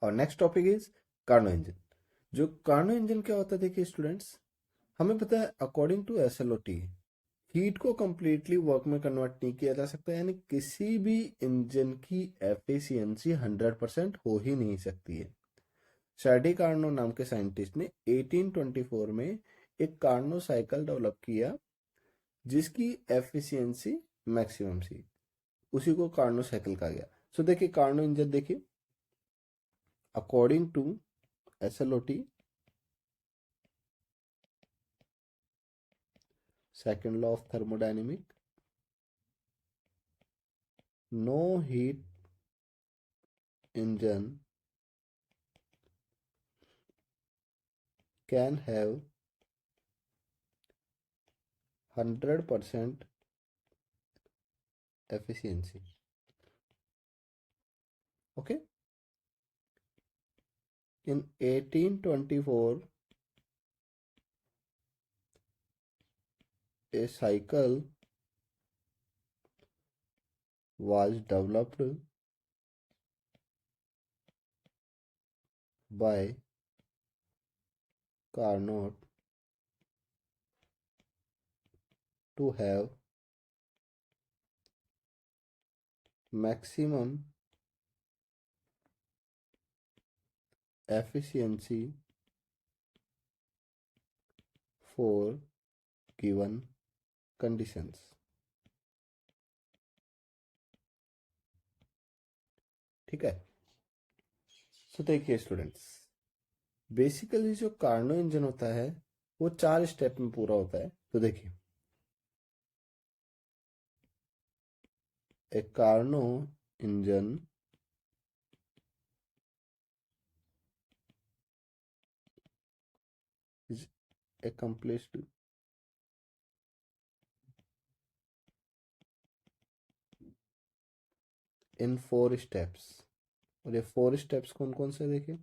और next topic is Carnot engine. जो Carnot engine क्या होता है, देखिए स्टूडेंट्स, हमें पता है अकॉर्डिंग टू एसएलओटी हीट को कंप्लीटली वर्क में कन्वर्ट नहीं किया जा सकता, यानी किसी भी इंजन की एफिशिएंसी 100% हो ही नहीं सकती है। शैडी कार्नो नाम के साइंटिस्ट ने 1824 में एक कार्नो साइकिल डेवलप किया जिसकी एफिशिएंसी मैक्सिमम थी, उसी को कार्नो साइकिल कहा गया। सो देखिए कार्नो इंजन, देखिए according to SLOT, second law of thermodynamic, no heat engine can have 100% efficiency. Okay, in 1824 a cycle was developed by Carnot to have maximum efficiency for given conditions. ठीक है। तो देखिए students, basically जो Carnot engine होता है वो 4 step में पूरा होता है। तो देखिए, a Carnot engine is accomplished in 4 steps। और ये 4 स्टेप्स कौन कौन से, देखिए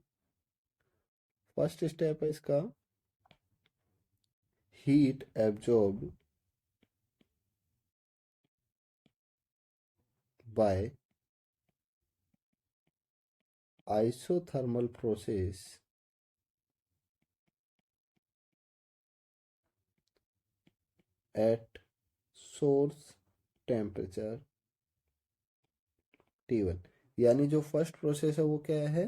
फर्स्ट स्टेप है इसका heat absorb by isothermal process at source temperature T1। यानी जो फर्स्ट प्रोसेस है वो क्या है,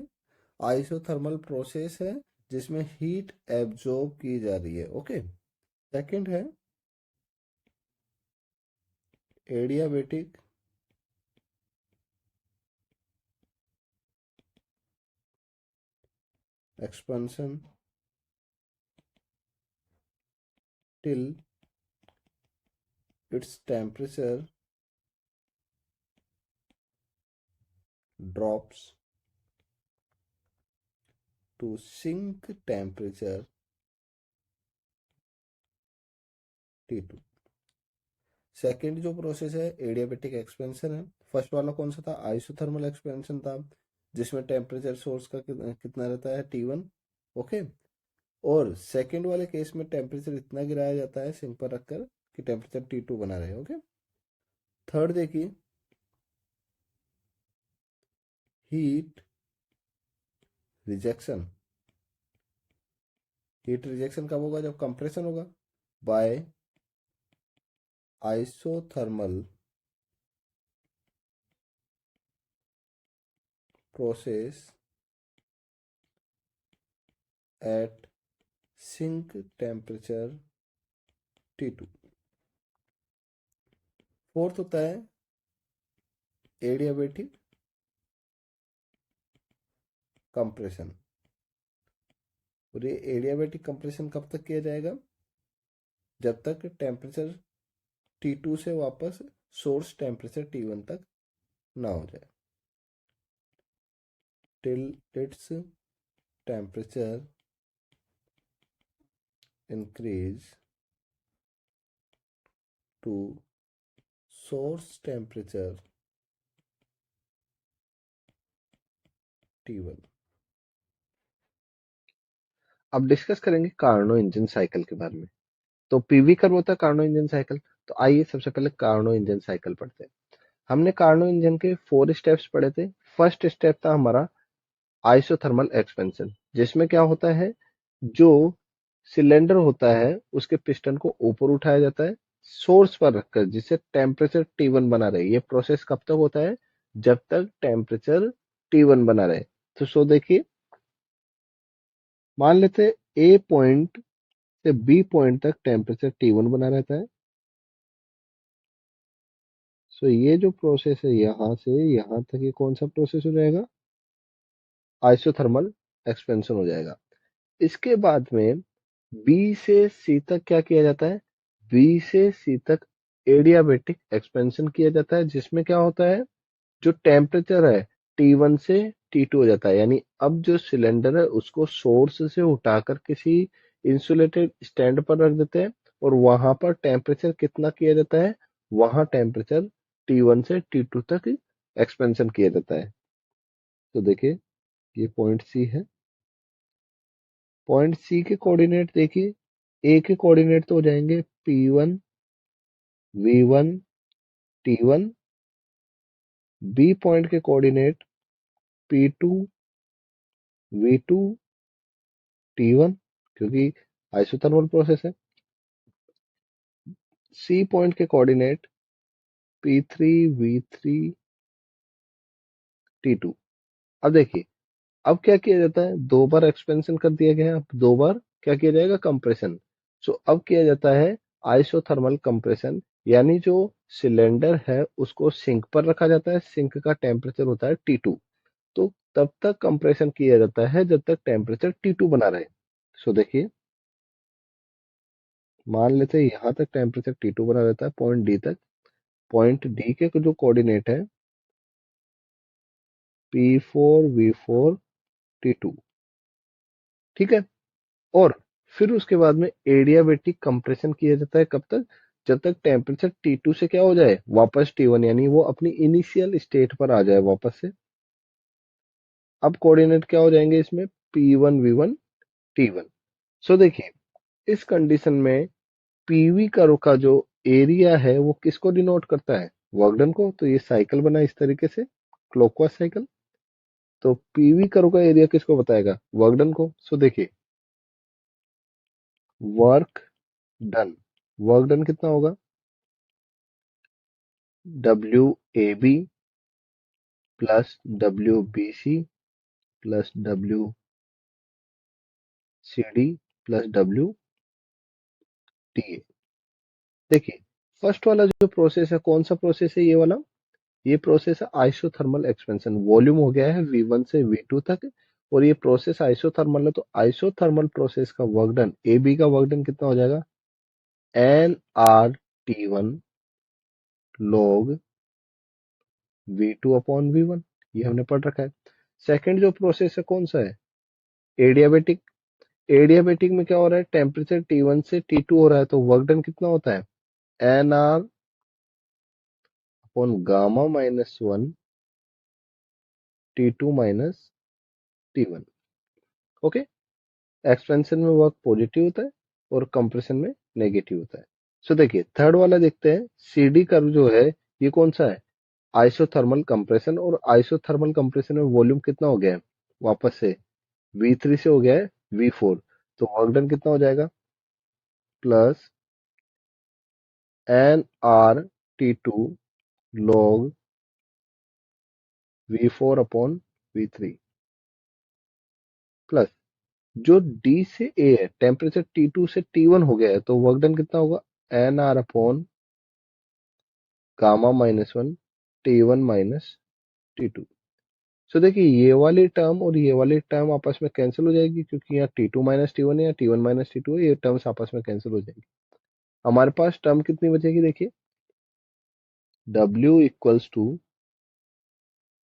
आइसोथर्मल प्रोसेस है जिसमें हीट एब्जॉर्ब की जा रही है। ओके। सेकंड है adiabatic expansion till its temperature drops to sink temperature T2। Second जो प्रोसेस है एडियाबेटिक एक्सपेंशन है। फर्स्ट वाला कौन सा था, आइसोथर्मल एक्सपेंशन था, जिसमें टेम्परेचर सोर्स का कितना रहता है T1। ओके। और सेकेंड वाले केस में टेम्परेचर इतना गिराया जाता है सिंक पर रखकर कि टेम्परेचर T2 बना रहे। ओके। थर्ड देखिए हीट रिजेक्शन। हीट रिजेक्शन कब होगा, जब कंप्रेशन होगा by isothermal process at sink temperature T2। Fourth होता है एडियाबेटिक कंप्रेशन। और ये एडियाबेटिक कंप्रेशन कब तक किया जाएगा, जब तक टेम्परेचर T2 से वापस सोर्स टेम्परेचर T1 तक ना हो जाए, till its temperature increase to source temperature T1। अब डिस्कस करेंगे कार्नो इंजन साइकिल के बारे में। तो पीवी कर्व होता है कार्नो इंजन साइकिल। तो आइए सबसे पहले कार्नो इंजन साइकिल पढ़ते हैं। हमने कार्नो इंजन के 4 स्टेप्स पढ़े थे। फर्स्ट स्टेप था हमारा आइसोथर्मल एक्सपेंशन, जिसमें क्या होता है, जो सिलेंडर होता है उसके पिस्टन को ऊपर उठाया जाता है सोर्स पर रखकर, जिससे टेम्परेचर T1 बना रहे। ये प्रोसेस कब तक होता है? जब तक टेम्परेचर T1 बना रहे। तो सो देखिए, मान लेते हैं ए पॉइंट से बी पॉइंट तक टेम्परेचर T1 बना रहता है। सो ये जो प्रोसेस है यहां से यहां तक, ये कौन सा प्रोसेस हो जाएगा? आइसोथर्मल एक्सपेंशन हो जाएगा। इसके बाद में बी से सी तक क्या किया जाता है? बी से सी तक एडियाबेटिक एक्सपेंशन किया जाता है, जिसमें क्या होता है, जो टेम्परेचर है T1 से T2 हो जाता है। यानी अब जो सिलेंडर है उसको सोर्स से उठाकर किसी इंसुलेटेड स्टैंड पर रख देते हैं, और वहां पर टेम्परेचर कितना किया जाता है? वहां टेम्परेचर T1 से T2 तक एक्सपेंशन किया जाता है। तो देखिए, ये पॉइंट सी है। पॉइंट सी के कोऑर्डिनेट देखिए, ए के कोऑर्डिनेट तो हो जाएंगे P1 V1 T1। B point के कोऑर्डिनेट P2 V2 T1, क्योंकि आइसोथर्मल प्रोसेस है। सी पॉइंट के कोऑर्डिनेट P3 V3 T2। अब देखिए, अब क्या किया जाता है, दो बार एक्सपेंशन कर दिया गया है, अब दो बार क्या किया जाएगा? कंप्रेशन। सो अब किया जाता है आइसोथर्मल कंप्रेशन, यानी जो सिलेंडर है उसको सिंक पर रखा जाता है। सिंक का टेम्परेचर होता है T2। तो तब तक कंप्रेशन किया जाता है जब तक टेम्परेचर T2 बना रहे। सो देखिए, मान लेते हैं यहां तक टेम्परेचर T2 बना रहता है, पॉइंट डी तक। पॉइंट डी के जो कोऑर्डिनेट है P4 V4 T2, ठीक है। और फिर उसके बाद में एडियाबेटिक कंप्रेशन किया जाता है, कब तक? जब तक टेम्परेचर T2 से क्या हो जाए? वापस T1, यानी वो अपनी इनिशियल स्टेट पर आ जाए वापस से। अब कोऑर्डिनेट क्या हो जाएंगे इसमें? P1 V1 T1। सो देखिए, इस कंडीशन में पीवी कर्व का जो एरिया है वो किसको डिनोट करता है? वर्क डन को। तो ये साइकिल बना इस तरीके से, क्लॉकवाइज साइकिल। तो पीवी कर्व का एरिया किसको बताएगा? वर्क डन को। सो देखिए, वर्क डन, वर्क डन कितना होगा? WAB plus WBC plus WCD plus WTA। देखिए, फर्स्ट वाला जो प्रोसेस है, कौन सा प्रोसेस है ये वाला? ये प्रोसेस है आइसोथर्मल एक्सपेंशन। वॉल्यूम हो गया है V1 से V2 तक, और ये प्रोसेस आइसोथर्मल है। तो आइसोथर्मल प्रोसेस का वर्क डन, ए बी का वर्क डन कितना हो जाएगा? NRT1 log V2 upon V1। ये हमने पढ़ रखा है। सेकंड जो प्रोसेस है कौन सा है? एडियाबेटिक। एडियाबेटिक में क्या हो रहा है? टेम्परेचर T1 से T2 हो रहा है, तो वर्क डन कितना होता है? NR upon gamma one T2 minus T1। Okay. Expansion में वर्क पॉजिटिव होता है और कंप्रेशन में नेगेटिव होता है। सो देखिए, थर्ड वाला देखते हैं। CD कर्व जो है ये कौन सा है? Isothermal compression. और आइसोथर्मल कंप्रेशन में वॉल्यूम कितना हो गया है? वापस से V3 से हो गया है V4। तो वर्क डन कितना हो जाएगा? Plus NRT2 log V4 upon V3 plus, जो D से A है, टेम्परेचर T2 से T1 हो गया है, तो वर्क डन कितना होगा? NR upon gamma one T1 minus T2। So देखिए, ये वाली टर्म और ये वाली टर्म आपस में कैंसिल हो जाएगी, क्योंकि यहाँ T2 माइनस T1 है या T1 माइनस T2 है। ये टर्म्स आपस में कैंसिल हो जाएगी। हमारे पास टर्म कितनी बचेगी? देखिए, W equals to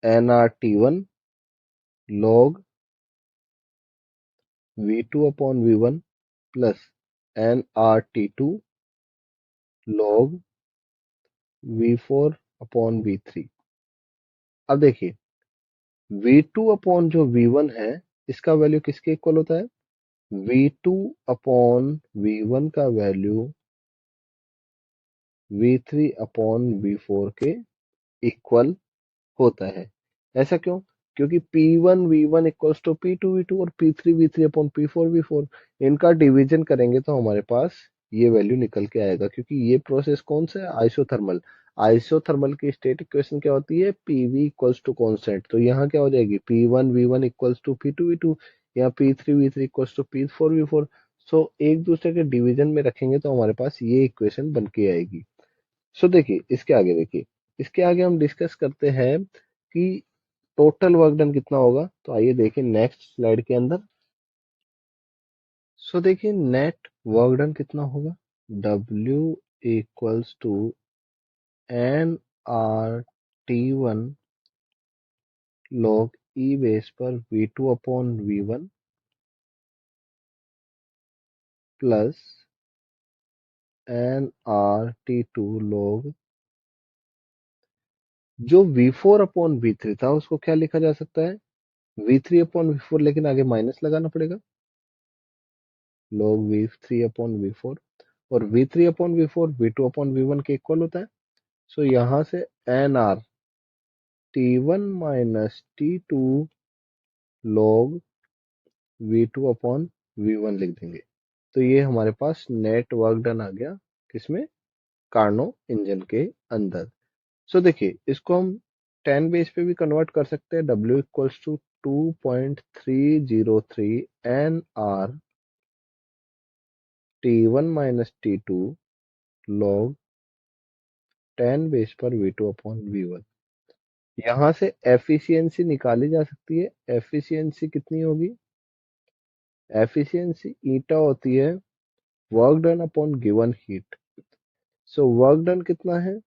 NRT1 log V2 upon V1 plus NRT2 log V4 upon V3। अब देखिए, V2 अपॉन जो V1 है, इसका वैल्यू किसके इक्वल होता है? V2 अपॉन V1 का वैल्यू V3 अपॉन V4 के इक्वल होता है। ऐसा क्यों? क्योंकि P1 V1 equals to P2 V2 और P3 V3 upon P4 V4, इनका डिवीजन करेंगे तो हमारे पास ये वैल्यू निकल के आएगा, क्योंकि ये प्रोसेस कौन सा है, आइसोथर्मल। आइसोथर्मल की स्टेट इक्वेशन क्या होती है, पीवी इक्वल्स टू कॉन्स्टेंट। तो यहाँ क्या हो जाएगी, P1 V1 equals to P2 V2 या P3 V3 equals to P4 V4। सो एक दूसरे के डिवीजन में रखेंगे तो हमारे पास ये इक्वेशन बन के आएगी। सो देखिए इसके आगे, देखिए इसके आगे हम डिस्कस करते हैं कि टोटल वर्क डन कितना होगा। तो आइए देखें नेक्स्ट स्लाइड के अंदर। सो देखिए नेट वर्क डन कितना होगा, W equals to NRT1 log E base पर V2 upon V1 plus NRT2 log, जो V4 अपॉन V3 था उसको क्या लिखा जा सकता है, V3 अपॉन V4, लेकिन आगे माइनस लगाना पड़ेगा, log V3 अपॉन V4। और V3 upon V4 V2 upon V1 के इक्वल होता है। सो यहाँ से NR T1 minus T2 log V2 upon V1 लिख देंगे। तो ये हमारे पास नेट वर्क डन आ गया, किसमें, कार्नो इंजन के अंदर। सो देखिए इसको हम 10 बेस पे भी कन्वर्ट कर सकते हैं। W equals to 2.303 NR T1 minus T2 log 10 base पर V2 अपॉन V1। यहाँ से एफिशिएंसी निकाली जा सकती है। एफिशिएंसी कितनी होगी, एफिशिएंसी ईटा होती है work done upon given heat. So work done कितना है,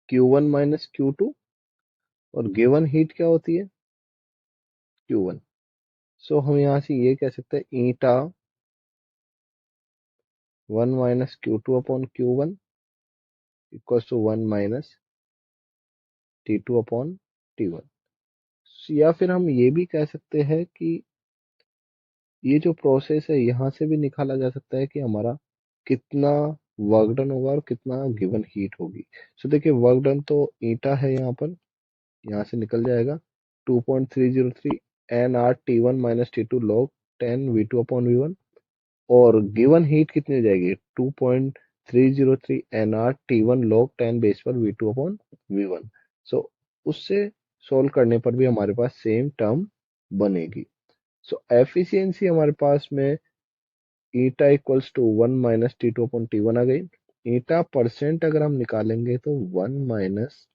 Q1 माइनस Q2, और गिवन हीट क्या होती है, Q1। सो हम यहाँ से ये कह सकते हैं eta 1 minus Q2 upon Q1 equal to 1 minus T2 upon T1। या फिर हम ये भी कह सकते हैं कि ये जो प्रोसेस है यहाँ से भी निकाला जा सकता है कि हमारा कितना वर्क डन होगा और कितना गिवन हीट होगी। सो देखिए वर्क डन तो ईटा है यहाँ पर, यहाँ से निकल जाएगा 2.303 NR T1 minus T2 log 10 V2 upon V1। और गिवन हीट कितनी हो जाएगी, 2.303 NR T1 log 10 बेस पर V2 अपॉन V1। सो उससे सोल्व करने पर भी हमारे पास सेम टर्म बनेगी। सो एफिशिएंसी हमारे पास में eta equals to 1 minus T2 upon T1 आ गई। ईटा परसेंट अगर हम निकालेंगे तो 1 minus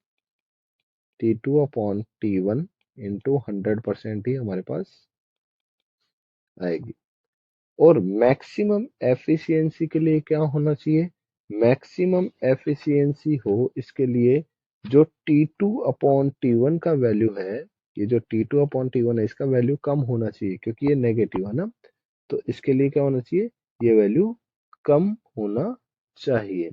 T2 upon T1 into 100% ही हमारे पास आएगी। और मैक्सिमम एफिशिएंसी के लिए क्या होना चाहिए, मैक्सिमम एफिशिएंसी हो इसके लिए जो T2 अपॉन T1 का वैल्यू है, ये जो T2 अपॉन T1 है इसका वैल्यू कम होना चाहिए, क्योंकि ये नेगेटिव है ना। तो इसके लिए क्या होना चाहिए, ये वैल्यू कम होना चाहिए।